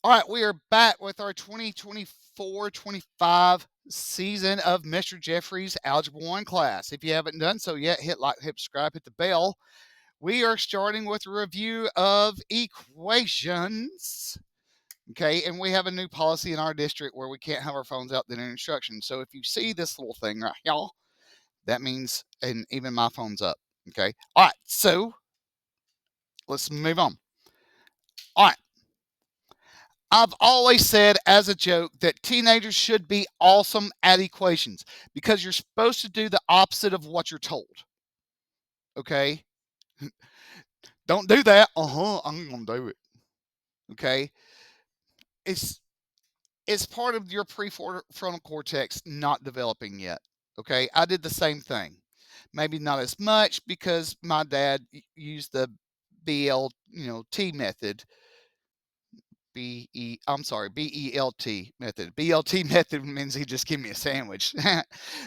All right, we are back with our 2024-25 season of Mr. Jeffrey's Algebra 1 class. If you haven't done so yet, hit like, hit subscribe, hit the bell. We are starting with a review of equations. Okay, and we have a new policy in our district where we can't have our phones out during instructions. So if you see this little thing right here, that means, and even my phone's up. Okay, all right, so let's move on. All right. I've always said as a joke that teenagers should be awesome at equations because you're supposed to do the opposite of what you're told. Okay? Don't do that. I'm going to do it. Okay? It's part of your prefrontal cortex not developing yet. Okay? I did the same thing. Maybe not as much because my dad used the BLT method. BELT method. BLT method means he just give me a sandwich.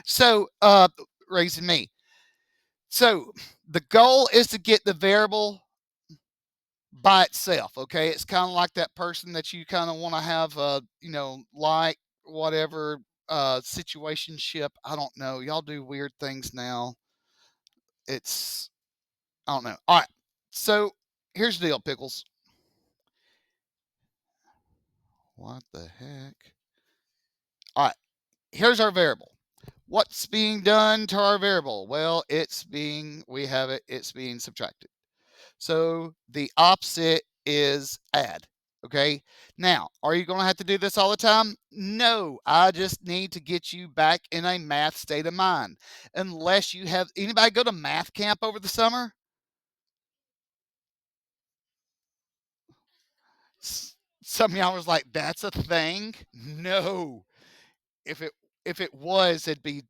So, raising me. So the goal is to get the variable by itself. Okay, it's kind of like that person that you kind of want to have, like whatever situationship. I don't know. Y'all do weird things now. I don't know. All right. So here's the deal, Pickles. What the heck? All right. Here's our variable. What's being done to our variable? Well, it's being subtracted. So the opposite is add. Okay. Now, are you going to have to do this all the time? No, I just need to get you back in a math state of mind. Unless you have anybody go to math camp over the summer? Some of y'all was like, that's a thing? No. If it was, it'd be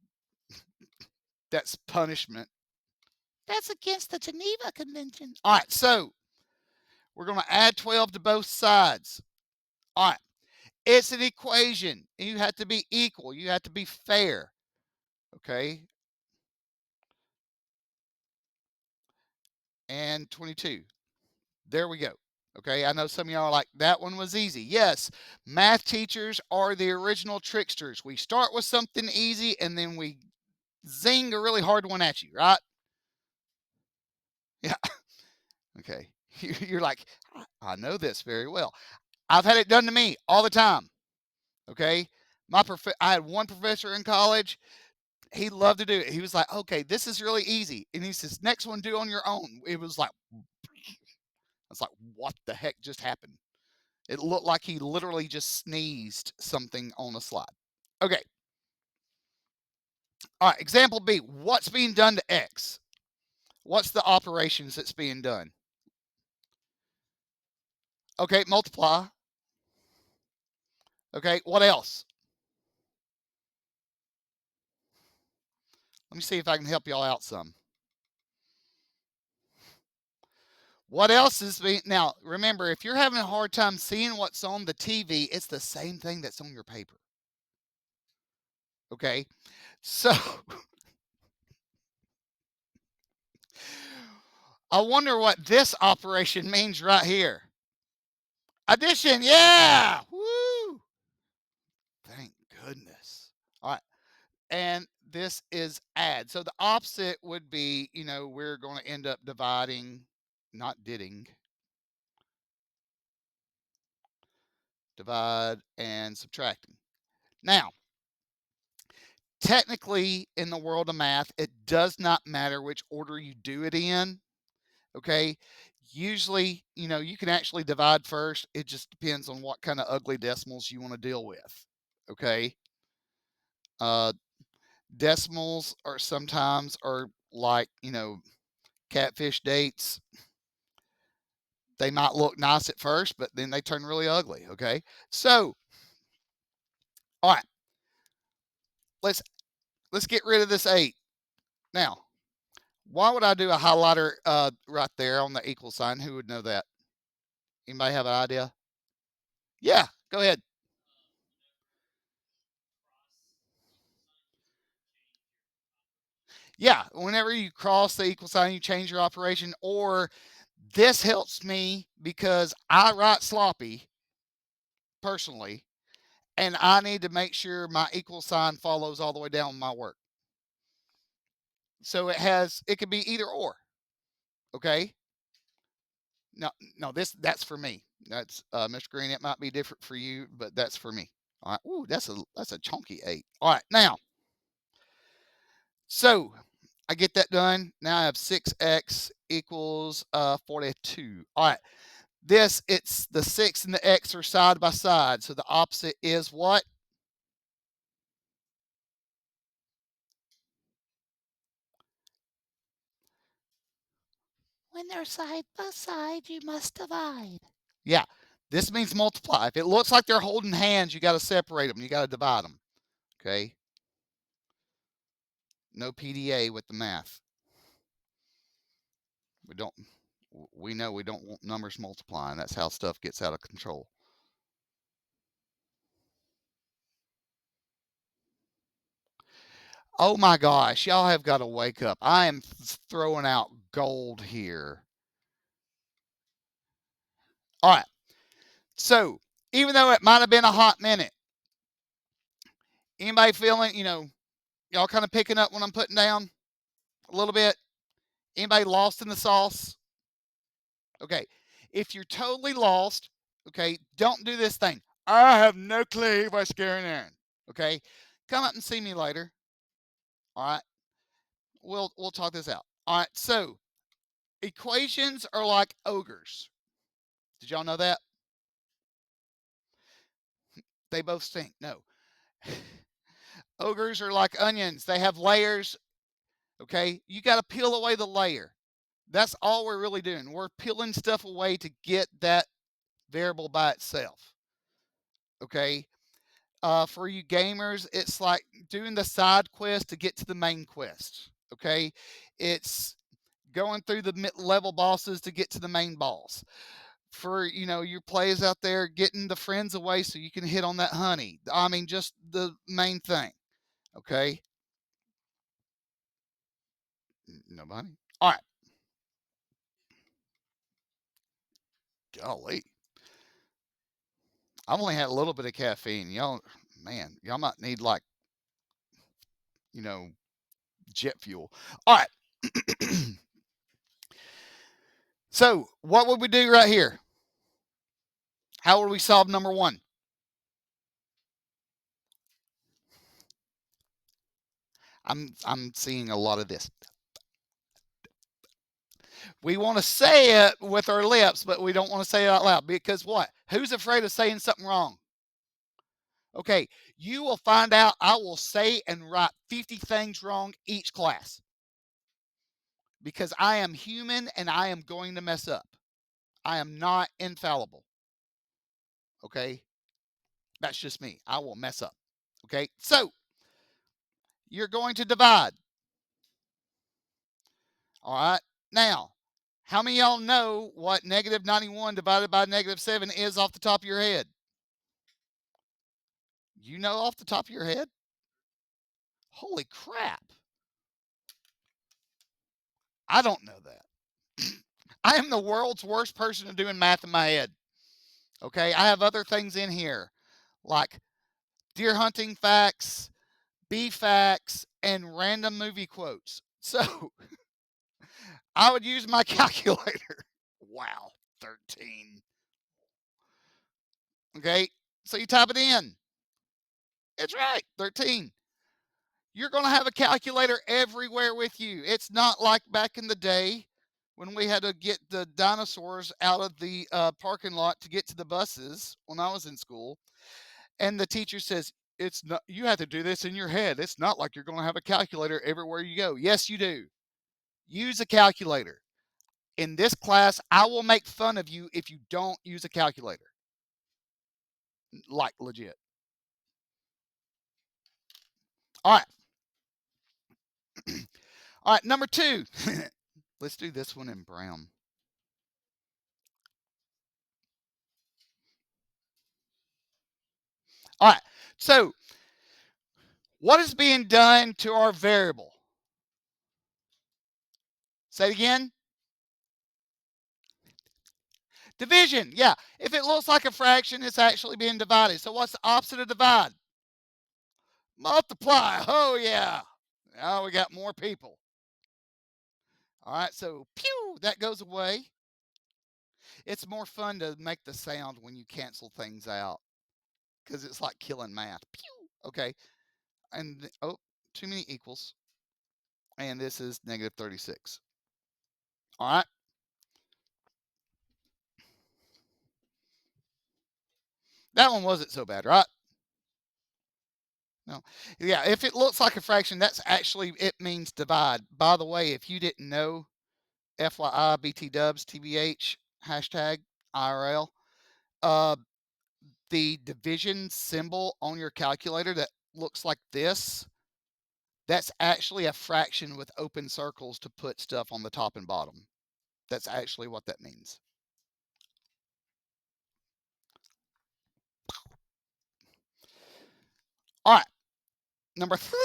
that's punishment. That's against the Geneva Convention. All right, so we're going to add 12 to both sides. All right, it's an equation. You have to be equal. You have to be fair. Okay. And 22. There we go. Okay, I know some of y'all are like, that one was easy. Yes, math teachers are the original tricksters. We start with something easy and then we zing a really hard one at you, right? Yeah. Okay. You're like, I know this very well. I've had it done to me all the time. Okay. I had one professor in college. He loved to do it. He was like, okay, this is really easy. And he says, next one, do on your own. It was like, I was like, what the heck just happened? It looked like he literally just sneezed something on a slide. Okay. All right. Example B. What's being done to X? What's the operations that's being done? Okay. Multiply. Okay. What else? Let me see if I can help y'all out some. What else is being now? Remember, if you're having a hard time seeing what's on the TV, it's the same thing that's on your paper. Okay, so I wonder what this operation means right here. Addition, yeah, woo! Thank goodness. All right, and this is add. So the opposite would be, we're going to end up dividing, not didding. Divide and subtracting. Now, technically, in the world of math, it does not matter which order you do it in. Okay. Usually, you can actually divide first. It just depends on what kind of ugly decimals you want to deal with. Okay. Uh, decimals are sometimes are like, catfish dates. They might look nice at first, but then they turn really ugly. Okay. So, all right, let's get rid of this 8. Now, why would I do a highlighter right there on the equal sign? Who would know that? Anybody have an idea? Yeah, go ahead. Yeah, whenever you cross the equal sign, you change your operation, or this helps me because I write sloppy. personally, and I need to make sure my equal sign follows all the way down my work. So it could be either or. Okay. No, no, that's for me. That's Mr. Green. It might be different for you, but that's for me. All right. Ooh, that's a chunky 8. All right. Now, so I get that done. Now I have 6x equals 42. All right. It's the 6 and the x are side by side. So the opposite is what? When they're side by side, you must divide. Yeah, this means multiply. If it looks like they're holding hands, you got to separate them. You got to divide them. Okay. No PDA with the math. We don't. We know we don't want numbers multiplying. That's how stuff gets out of control. Oh my gosh, y'all have got to wake up. I am throwing out gold here. All right. So, even though it might have been a hot minute, anybody feeling, y'all kind of picking up what I'm putting down a little bit? Anybody lost in the sauce? Okay. If you're totally lost, okay, don't do this thing. I have no clue what's going on. Okay. Come up and see me later. All right. We'll talk this out. All right. So equations are like ogres. Did y'all know that? They both stink. No. Ogres are like onions. They have layers. Okay. You got to peel away the layer. That's all we're really doing. We're peeling stuff away to get that variable by itself. Okay. For you gamers, it's like doing the side quest to get to the main quest. Okay. It's going through the mid-level bosses to get to the main boss. For your plays out there, getting the friends away so you can hit on that honey. I mean, just the main thing. Okay. Nobody. All right. Golly, I've only had a little bit of caffeine. Y'all, man, y'all might need like you know jet fuel. All right. So what would we do right here? How would we solve number 1? I'm seeing a lot of this. We want to say it with our lips, but we don't want to say it out loud because what? Who's afraid of saying something wrong? Okay, you will find out I will say and write 50 things wrong each class because I am human and I am going to mess up. I am not infallible. Okay, that's just me. I will mess up. Okay, so you're going to divide. All right, now, how many of y'all know what negative 91 divided by negative 7 is off the top of your head? You know off the top of your head? Holy crap. I don't know that. I am the world's worst person at doing math in my head. Okay, I have other things in here like deer hunting facts, bee facts, and random movie quotes. So I would use my calculator. Wow, 13. Okay, so you type it in. It's right, 13. You're going to have a calculator everywhere with you. It's not like back in the day when we had to get the dinosaurs out of the parking lot to get to the buses when I was in school. And the teacher says, it's not, you have to do this in your head. It's not like you're going to have a calculator everywhere you go. Yes, you do. Use a calculator. In this class, I will make fun of you if you don't use a calculator. Like legit. All right. All right. Number 2. Let's do this one in brown. All right. So, what is being done to our variable? Say it again. Division, yeah. If it looks like a fraction, it's actually being divided. So what's the opposite of divide? Multiply. Oh, yeah. Now we got more people. All right, so pew, that goes away. It's more fun to make the sound when you cancel things out because it's like killing math. Pew. Okay, and oh, too many equals. And this is negative 36. All right. That one wasn't so bad, right? No. Yeah, if it looks like a fraction, that's actually, it means divide. By the way, if you didn't know, FYI, BT dubs, TBH, hashtag IRL, uh, the division symbol on your calculator that looks like this, that's actually a fraction with open circles to put stuff on the top and bottom. That's actually what that means. All right, number 3.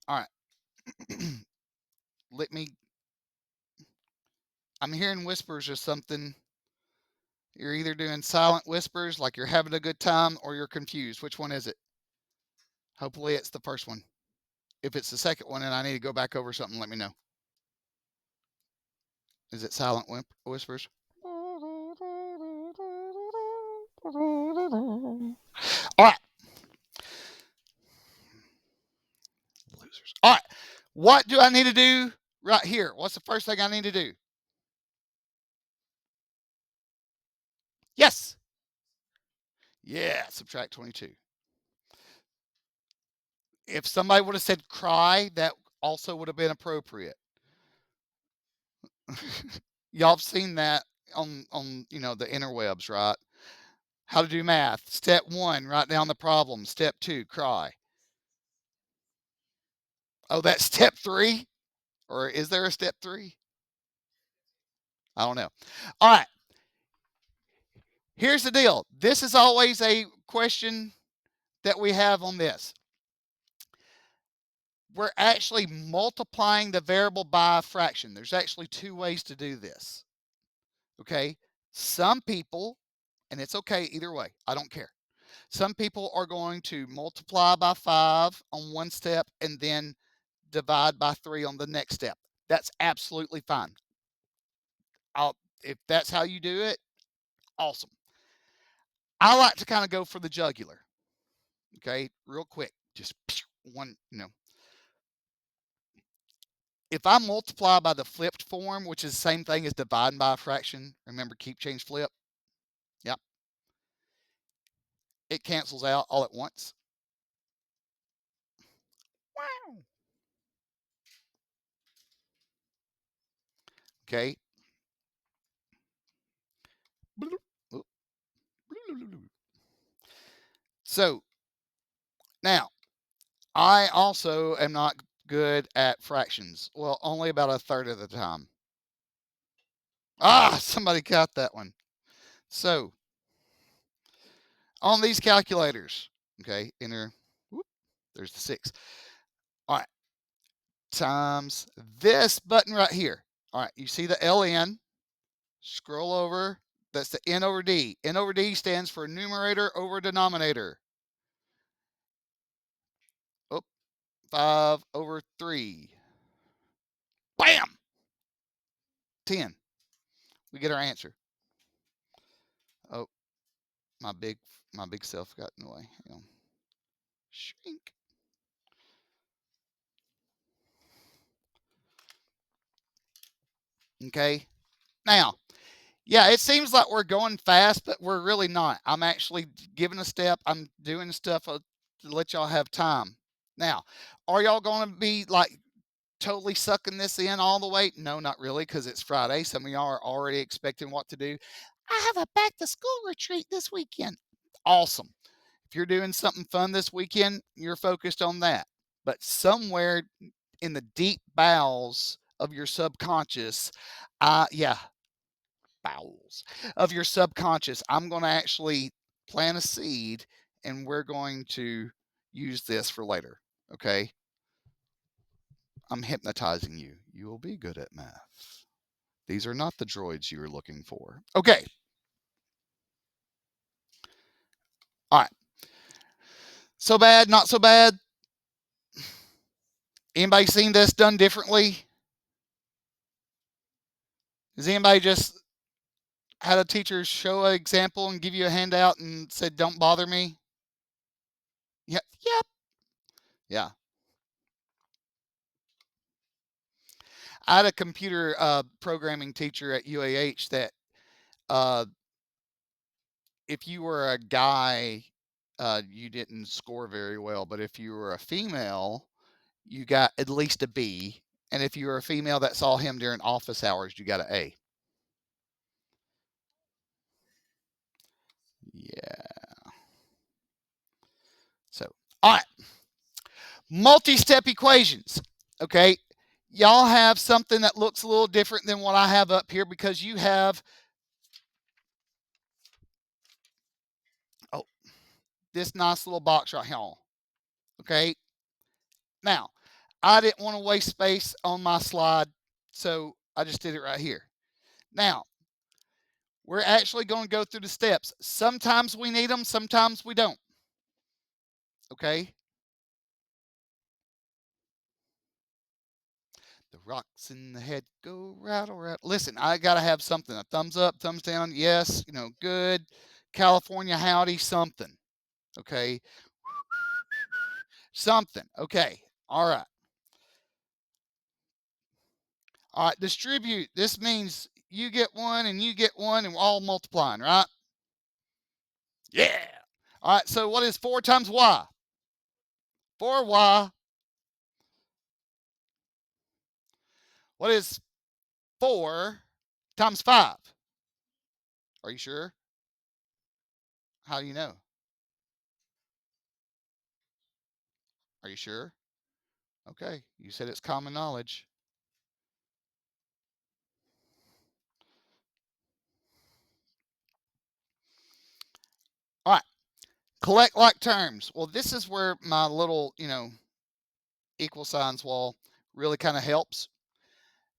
All right. Let me, I'm hearing whispers or something. You're either doing silent whispers like you're having a good time or you're confused. Which one is it? Hopefully it's the first one. If it's the second one and I need to go back over something, let me know. Is it silent whispers? All right. Losers. All right. What do I need to do right here? What's the first thing I need to do? Yes. Yeah, subtract 22. If somebody would have said cry, that also would have been appropriate. Y'all have seen that on the interwebs, right? How to do math. Step 1, write down the problem. Step 2, cry. Oh, that's step 3? Or is there a step 3? I don't know. All right. Here's the deal. This is always a question that we have on this. We're actually multiplying the variable by a fraction. There's actually 2 ways to do this. Okay? Some people, and it's okay either way, I don't care. Some people are going to multiply by 5 on one step and then divide by 3 on the next step. That's absolutely fine. If that's how you do it, awesome. I like to kind of go for the jugular. Okay, real quick, just one, If I multiply by the flipped form, which is the same thing as dividing by a fraction, remember keep, change, flip. Yep. It cancels out all at once. Wow. Okay. So now I also am not good at fractions. Well, only about a third of the time. Somebody got that one. So on these calculators, okay, enter, whoop, there's the 6. All right, times this button right here. All right, you see the LN, scroll over, that's the N over D. N over D stands for numerator over denominator. Oh, 5 over 3. Bam! 10. We get our answer. Oh, my big self got in the way. Hang on. Shrink. Okay. Now, yeah, it seems like we're going fast, but we're really not. I'm actually giving a step. I'm doing stuff to let y'all have time. Now, are y'all going to be like totally sucking this in all the way? No, not really, because it's Friday. Some of y'all are already expecting what to do. I have a back to school retreat this weekend. Awesome. If you're doing something fun this weekend, you're focused on that. But somewhere in the deep bowels of your subconscious, yeah, bowels of your subconscious, I'm going to actually plant a seed and we're going to use this for later. Okay. I'm hypnotizing you. You will be good at math. These are not the droids you were looking for. Okay. All right. So bad, not so bad. Anybody seen this done differently? Has anybody just had a teacher show an example and give you a handout and said, "Don't bother me"? Yeah. Yep. Yeah. I had a computer programming teacher at UAH that uh, if you were a guy, you didn't score very well, but if you were a female, you got at least a B. And if you were a female that saw him during office hours, you got an A. Yeah. So, all right. Multi-step equations. Okay. Y'all have something that looks a little different than what I have up here because you have, oh, this nice little box right here. Okay. Now, I didn't want to waste space on my slide, so I just did it right here. Now, we're actually going to go through the steps. Sometimes we need them, sometimes we don't. Okay? The rocks in the head go rattle, rattle. Listen, I got to have something. A thumbs up, thumbs down, yes, good. California howdy, something. Okay? Something. Okay. All right. All right, distribute. This means you get one and you get one and we're all multiplying, right? Yeah. All right, so what is 4 times y? 4y. What is 4 times 5? Are you sure? How do you know? Are you sure? Okay, you said it's common knowledge. All right, collect like terms. Well, this is where my little, equal signs wall really kind of helps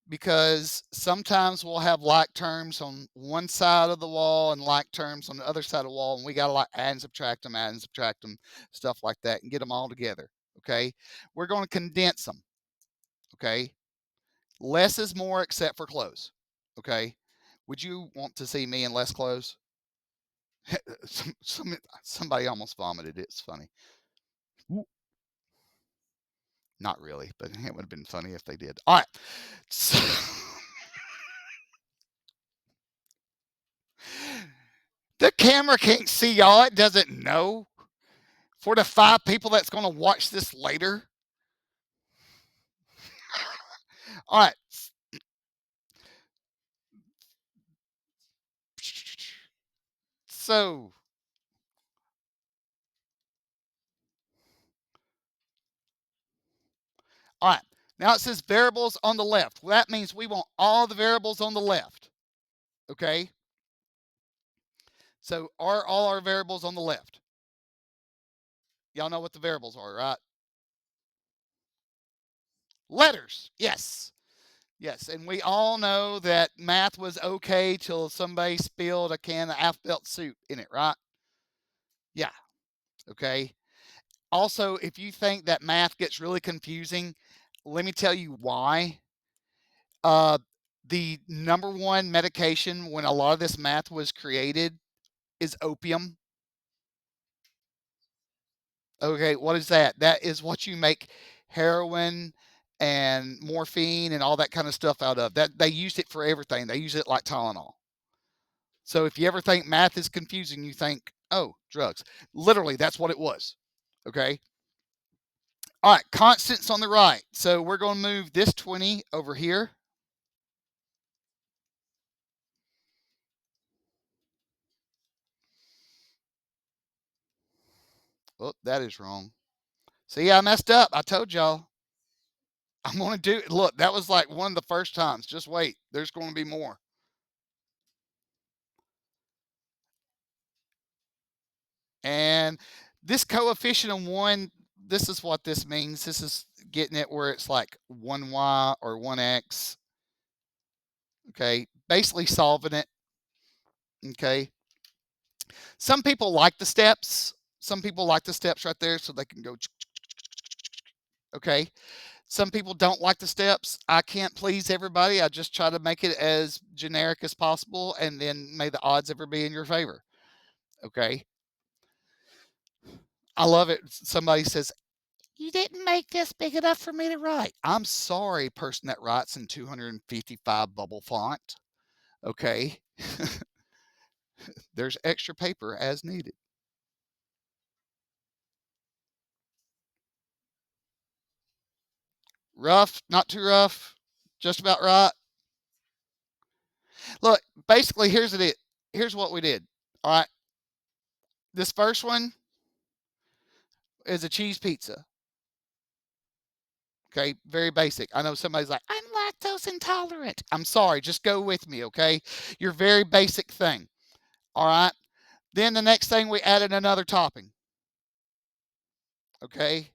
because sometimes we'll have like terms on one side of the wall and like terms on the other side of the wall, and we got to like add and subtract them, stuff like that, and get them all together. Okay, we're going to condense them. Okay, less is more except for clothes. Okay, would you want to see me in less clothes? Somebody almost vomited. It's funny. Not really, but it would have been funny if they did. All right. So, the camera can't see y'all. It doesn't know. For the 5 people that's going to watch this later. All right. So, all right. Now it says variables on the left. Well, that means we want all the variables on the left. Okay. So, are all our variables on the left? Y'all know what the variables are, right? Letters. Yes. Yes, and we all know that math was okay till somebody spilled a can of Alphabet soup in it, right? Yeah. Okay. Also, if you think that math gets really confusing, let me tell you why. Uh, the number one medication when a lot of this math was created is opium. Okay, what is that? That is what you make heroin and morphine and all that kind of stuff out of. That they used it for everything. They use it like Tylenol. So if you ever think math is confusing, you think, oh, drugs. Literally, that's what it was. Okay. All right, constants on the right. So we're going to move this 20 over here. Oh, that is wrong. See, I messed up. I told y'all. I'm going to do it. Look, that was like one of the first times. Just wait. There's going to be more. And this coefficient of 1, this is what this means. This is getting it where it's like 1y or 1x. Okay, basically solving it. Okay, some people like the steps. Some people like the steps right there so they can go. Okay, some people don't like the steps. I can't please everybody. I just try to make it as generic as possible, and then may the odds ever be in your favor. Okay, I love it. Somebody says, "You didn't make this big enough for me to write." I'm sorry, person that writes in 255 bubble font. Okay, there's extra paper as needed. Rough, not too rough, just about right. Look, basically, here's what we did. All right, this first one is a cheese pizza. Okay, very basic. I know somebody's like, I'm lactose intolerant. I'm sorry, just go with me, okay? Your very basic thing. All right. Then the next thing, we added another topping. Okay.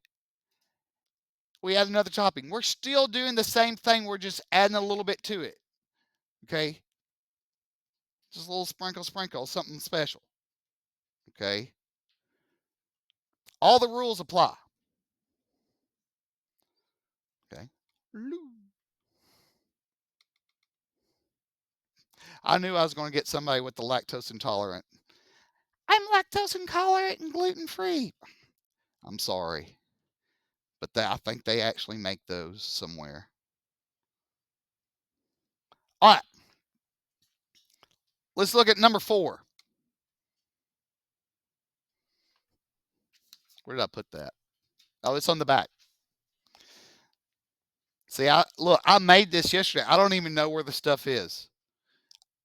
We add another topping. We're still doing the same thing. We're just adding a little bit to it. Okay. Just a little sprinkle, something special. Okay. All the rules apply. Okay. I knew I was going to get somebody with the lactose intolerant. I'm lactose intolerant and gluten free. I'm sorry, but I think they actually make those somewhere. All right, let's look at number 4. Where did I put that? Oh, it's on the back. See, I made this yesterday. I don't even know where the stuff is.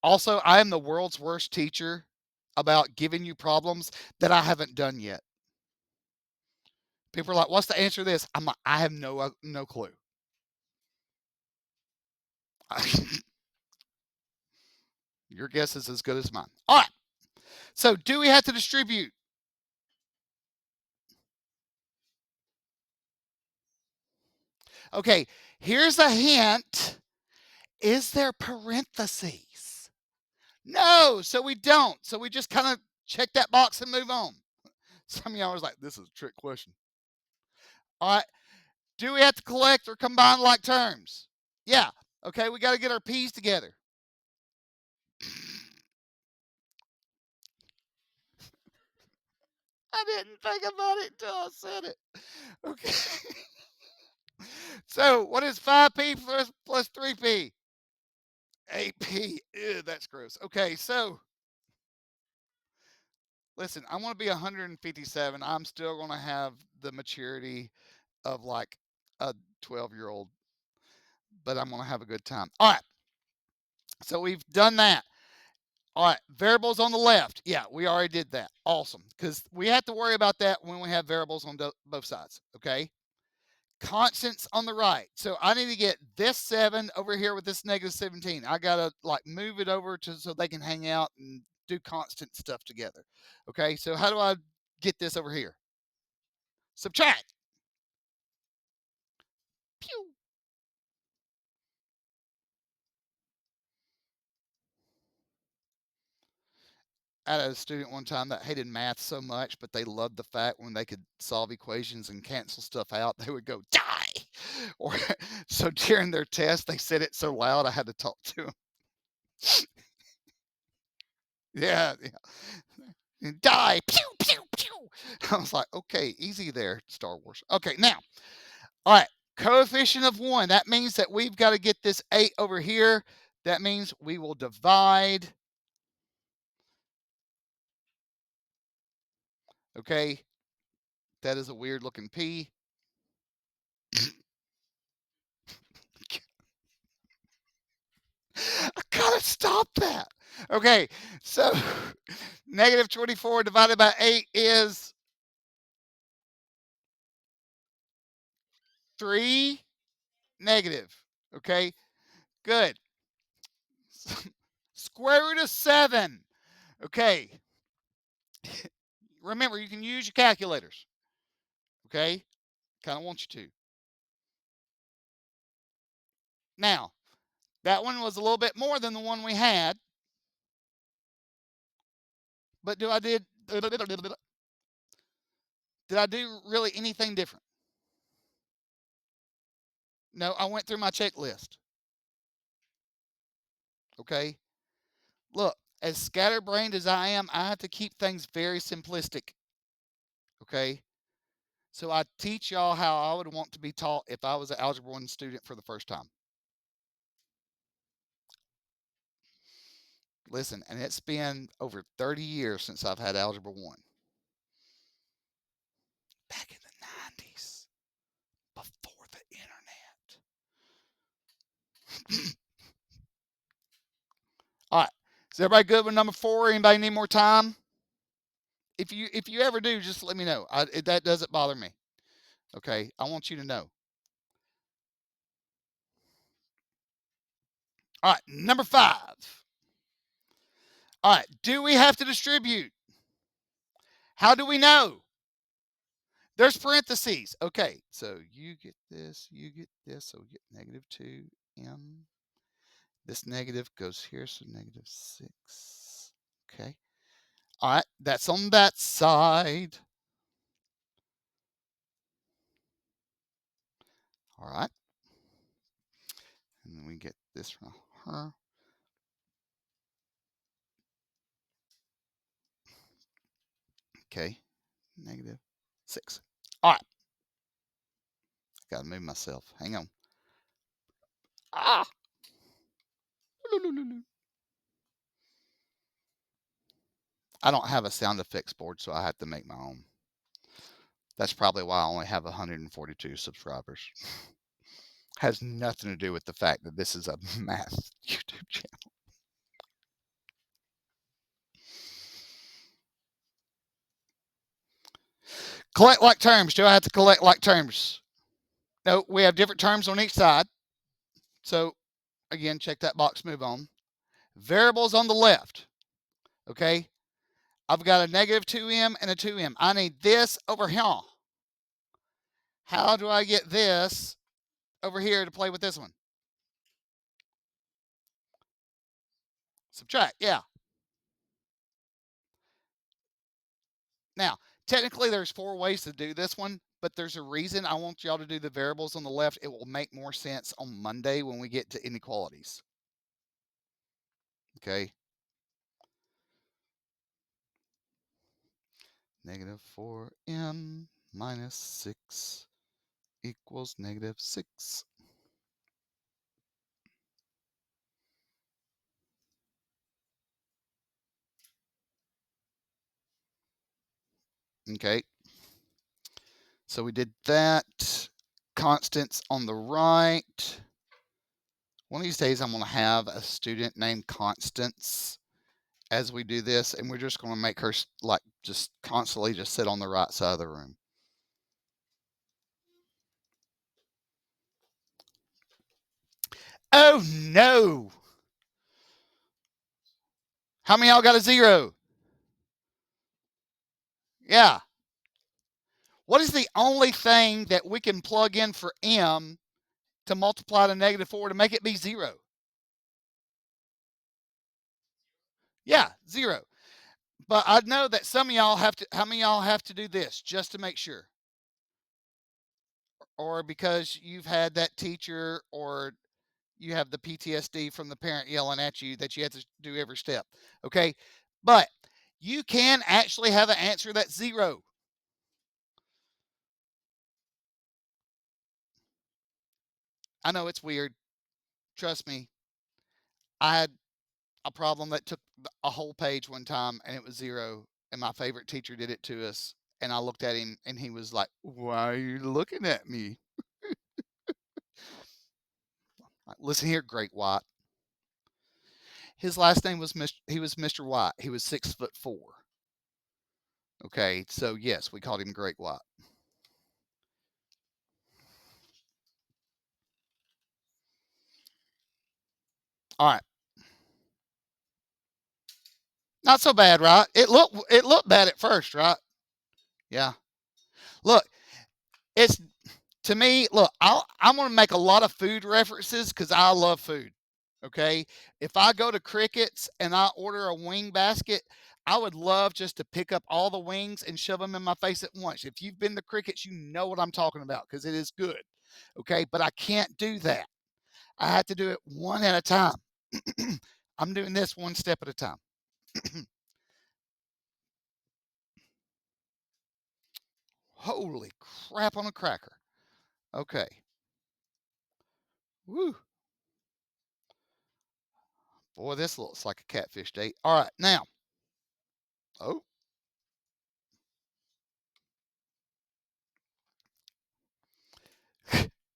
Also, I am the world's worst teacher about giving you problems that I haven't done yet. People are like, "What's the answer to this?" I'm like, "I have no clue." Your guess is as good as mine. All right. So, do we have to distribute? Okay, here's a hint. Is there parentheses? No, so we don't. So we just kind of check that box and move on. Some of y'all was like, this is a trick question. All right. Do we have to collect or combine like terms? Yeah. Okay, we got to get our P's together. I didn't think about it until I said it. Okay. So what is 5P plus 3P? 8P. Ew, that's gross. Okay, so listen, I'm going to be 157. I'm still going to have the maturity of like a 12-year-old, but I'm going to have a good time. All right. So we've done that. All right. Variables on the left. Yeah, we already did that. Awesome. Because we have to worry about that when we have variables on both sides. Okay. Constants on the right. So I need to get this 7 over here with this negative 17. I got to like move it over to so they can hang out and do constant stuff together. Okay. So how do I get this over here? Subtract. Pew. I had a student one time that hated math so much, but they loved the fact when they could solve equations and cancel stuff out, they would go die. Or so during their test, they said it so loud I had to talk to them. Yeah, yeah. Die. Pew pew pew. I was like, okay, easy there, Star Wars. Okay, now, all right, coefficient of 1. That means that we've got to get this 8 over here. That means we will divide. Okay, that is a weird looking P. I gotta stop that. Okay, so negative 24 divided by 8 is 3 negative. Okay, good. Square root of 7. Okay, remember you can use your calculators. Okay, kind of want you to. Now, that one was a little bit more than the one we had. But did I do really anything different? No, I went through my checklist. Okay. Look, as scatterbrained as I am, I have to keep things very simplistic. Okay. So I teach y'all how I would want to be taught if I was an Algebra 1 student for the first time. Listen, and it's been over 30 years since I've had Algebra 1. Back in the 90s, before the internet. All right. Is everybody good with number 4? Anybody need more time? If you ever do, just let me know. That doesn't bother me. Okay, I want you to know. All right, number 5. All right, do we have to distribute? How do we know? There's parentheses. Okay, so you get this, so we get negative 2m. This negative goes here, so negative 6. Okay. All right, that's on that side. All right. And then we get this from her. Okay, negative 6. All right. Gotta move myself. Hang on. Ah! I don't have a sound effects board, so I have to make my own. That's probably why I only have 142 subscribers. Has nothing to do with the fact that this is a math YouTube channel. Collect like terms. Do I have to collect like terms? No, we have different terms on each side. So, again, check that box, move on. Variables on the left. Okay. I've got a negative 2m and a 2m. I need this over here. How do I get this over here to play with this one? Subtract, yeah. Now, technically there's 4 ways to do this one, but there's a reason I want y'all to do the variables on the left. It will make more sense on Monday when we get to inequalities. Okay. Negative 4m minus 6 equals negative 6. Okay. So we did that. Constants on the right. One of these days I'm going to have a student named Constance as we do this, and we're just going to make her like just constantly just sit on the right side of the room. Oh no! How many of y'all got a 0? Yeah. What is the only thing that we can plug in for m to multiply to negative 4 to make it be 0? Yeah, 0. But I know that some of y'all have to, how many of y'all have to do this just to make sure? Or because you've had that teacher or you have the PTSD from the parent yelling at you that you have to do every step. Okay. But you can actually have an answer that's 0. I know it's weird. Trust me. I had a problem that took a whole page one time and it was 0. And my favorite teacher did it to us. And I looked at him and he was like, "Why are you looking at me?" Listen here, Great White. His last name was Mr. White. He was 6'4". Okay, so yes, we called him Great White. All right. Not so bad, right? It looked bad at first, right? Yeah. Look, it's To me, look, I'm going to make a lot of food references because I love food. Okay. If I go to Crickets and I order a wing basket, I would love just to pick up all the wings and shove them in my face at once. If you've been to Crickets, you know what I'm talking about because it is good. Okay. But I can't do that. I have to do it one at a time. I'm doing this one step at a time. Holy crap on a cracker. Okay. Woo. Boy, this looks like a catfish date. All right. Now, oh,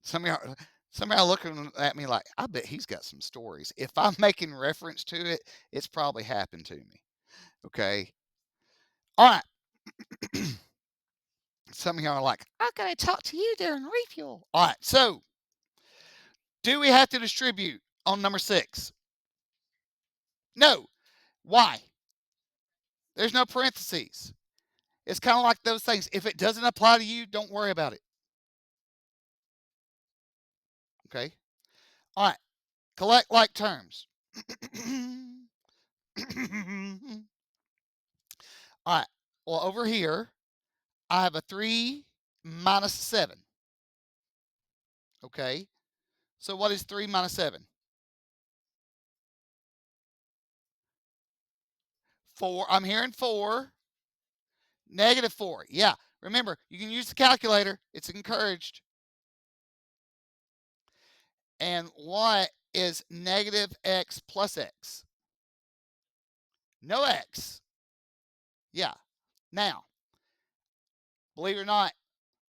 some of y'all, some of y'all looking at me like, I bet he's got some stories. If I'm making reference to it, it's probably happened to me. Okay. All right. Some of y'all are like, I gotta talk to you during refuel. All right. So, do we have to distribute on number 6? No. Why? There's no parentheses. It's kind of like those things. If it doesn't apply to you, don't worry about it. Okay. All right. Collect like terms. All right. Well, over here, I have a 3 minus 7. Okay. So what is 3 minus 7? 4. I'm hearing 4. Negative 4. Yeah. Remember, you can use the calculator. It's encouraged. And what is negative x plus x? No x. Yeah. Now, believe it or not,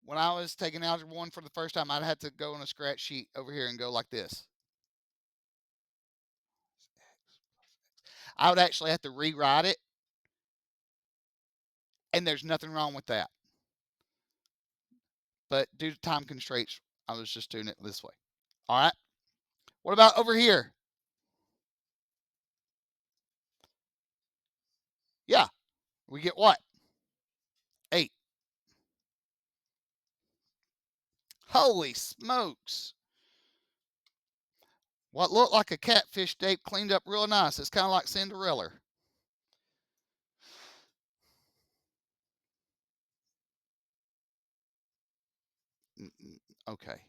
when I was taking Algebra 1 for the first time, I'd had to go on a scratch sheet over here and go like this. I would actually have to rewrite it, and there's nothing wrong with that. But due to time constraints, I was just doing it this way. All right. What about over here? Yeah, we get what? 8. Holy smokes. What looked like a catfish date cleaned up real nice. It's kind of like Cinderella. Okay.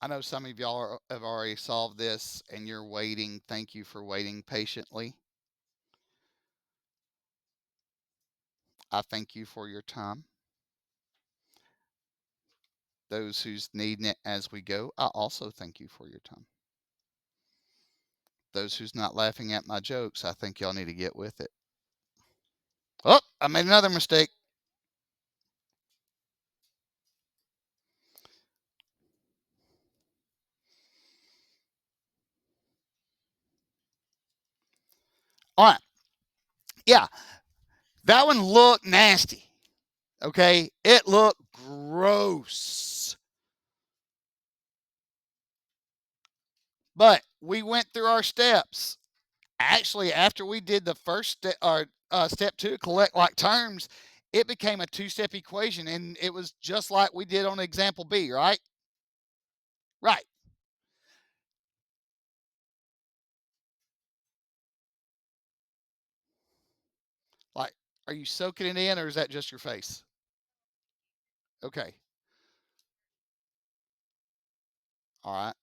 I know some of y'all have already solved this and you're waiting. Thank you for waiting patiently. I thank you for your time. Those who's needing it as we go, I also thank you for your time. Those who's not laughing at my jokes, I think y'all need to get with it. Oh, I made another mistake. All right. Yeah, that one looked nasty. Okay, it looked gross. But we went through our steps. Actually, after we did the first step, or step 2, collect like terms, it became a 2-step equation, and it was just like we did on example B, right? Right. Like, are you soaking it in, or is that just your face? Okay. All right.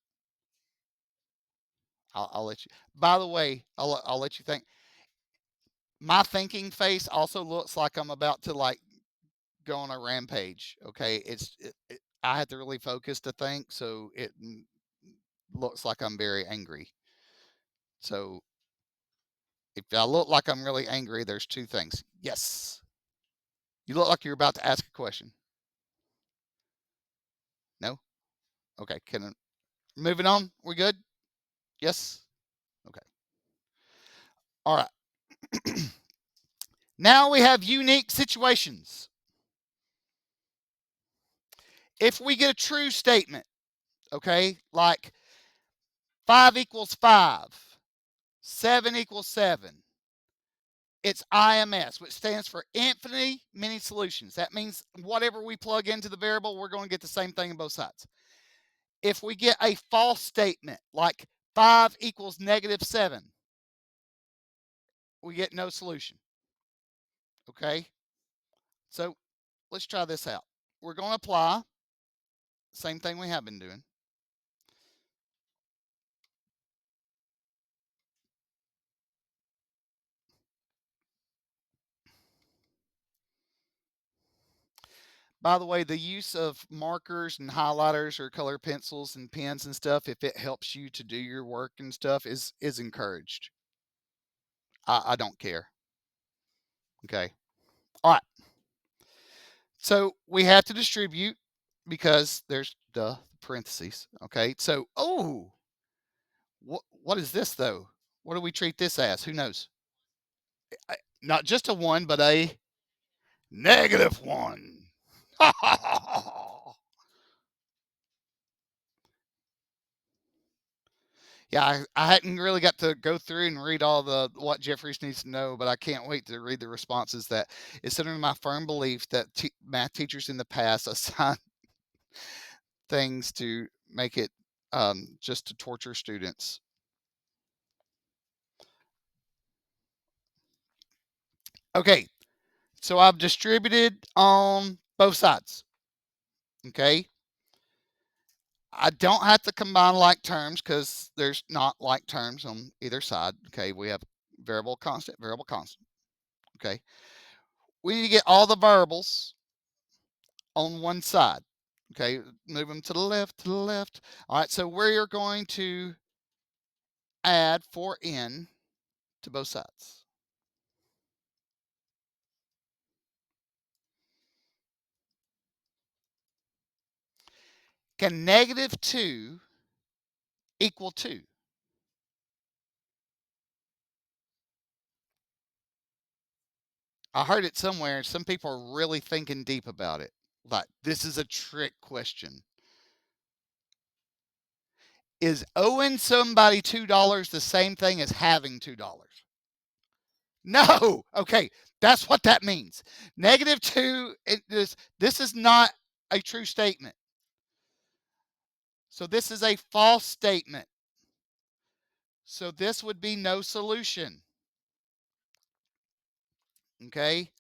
I'll let you. By the way, I'll let you think. My thinking face also looks like I'm about to like go on a rampage. Okay, I had to really focus to think, so it looks like I'm very angry. So if I look like I'm really angry, there's 2 things. Yes, you look like you're about to ask a question. No, okay. Moving on? We good? Yes. Okay. All right. Now we have unique situations. If we get a true statement, okay, like 5 equals 5, 7 equals 7, it's IMS, which stands for infinitely many solutions. That means whatever we plug into the variable, we're going to get the same thing on both sides. If we get a false statement, like 5 equals -7, we get no solution. Okay? So let's try this out. We're going to apply the same thing we have been doing. By the way, the use of markers and highlighters or color pencils and pens and stuff, if it helps you to do your work and stuff, is encouraged. I don't care. Okay. All right. So we have to distribute because there's the parentheses. Okay. So, oh, what is this though? What do we treat this as? Who knows? Not just a one, but a -1. Yeah, I hadn't really got to go through and read all the what Jeffries needs to know, but I can't wait to read the responses. That is centered in my firm belief that math teachers in the past assign things to make it just to torture students. Okay, so I've distributed on both sides. Okay, I don't have to combine like terms because there's not like terms on either side. Okay, we have variable constant, variable constant. Okay, we need to get all the variables on one side. Okay, move them to the left, to the left. All right, so we're going to add 4n to both sides. Can -2 equal 2? I heard it somewhere. Some people are really thinking deep about it. Like, this is a trick question. Is owing somebody $2 the same thing as having $2? No. Okay, that's what that means. -2, this is not a true statement. So this is a false statement. So this would be no solution. Okay?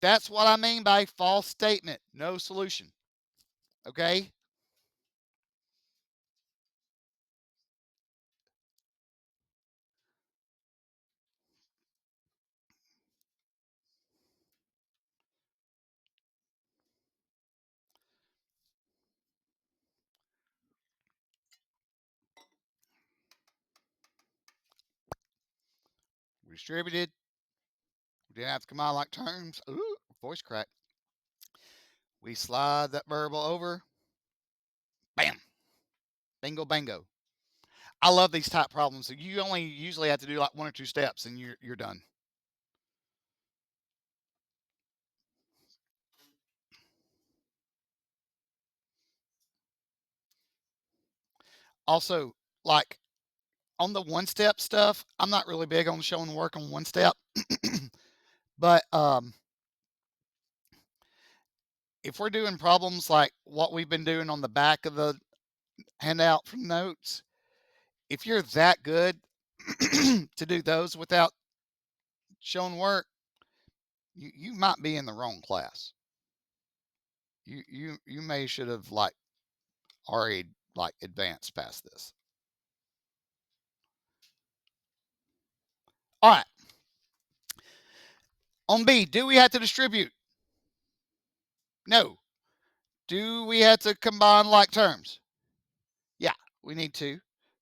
That's what I mean by false statement, no solution. Okay? We distributed. We didn't have to come out like terms. Ooh, voice crack. We slide that variable over. Bam. Bingo, bango. I love these type problems. You only usually have to do like 1 or 2 steps and you're done. Also, like on the one step stuff, I'm not really big on showing work on one step. But if we're doing problems like what we've been doing on the back of the handout from notes, if you're that good to do those without showing work, you might be in the wrong class. You may should have like already like advanced past this. All right. On B, do we have to distribute? No. Do we have to combine like terms? Yeah, we need to.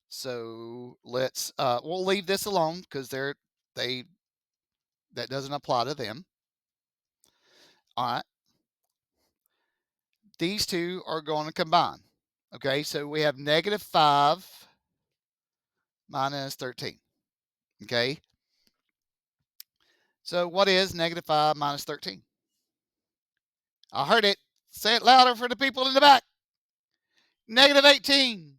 So let's we'll leave this alone because they that doesn't apply to them. All right. These two are going to combine. Okay, so we have -5 minus 13. Okay. So what is -5 minus 13? I heard it. Say it louder for the people in the back. Negative 18.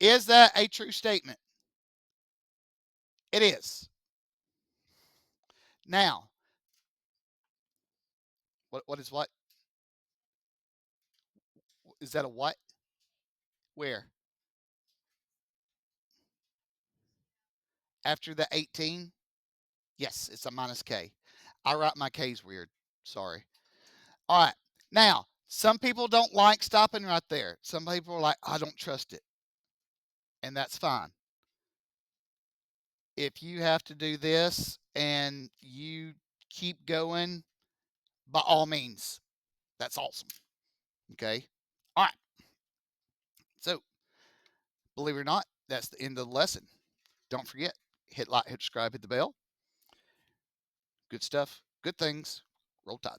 Is that a true statement? It is. Now, what is what? Is that a what? Where? After the 18? Yes, it's a minus K. I write my K's weird. Sorry. All right. Now, some people don't like stopping right there. Some people are like, I don't trust it. And that's fine. If you have to do this and you keep going, by all means, that's awesome. Okay. All right. So, believe it or not, that's the end of the lesson. Don't forget, hit like, hit subscribe, hit the bell. Good stuff. Good things. Roll Tide.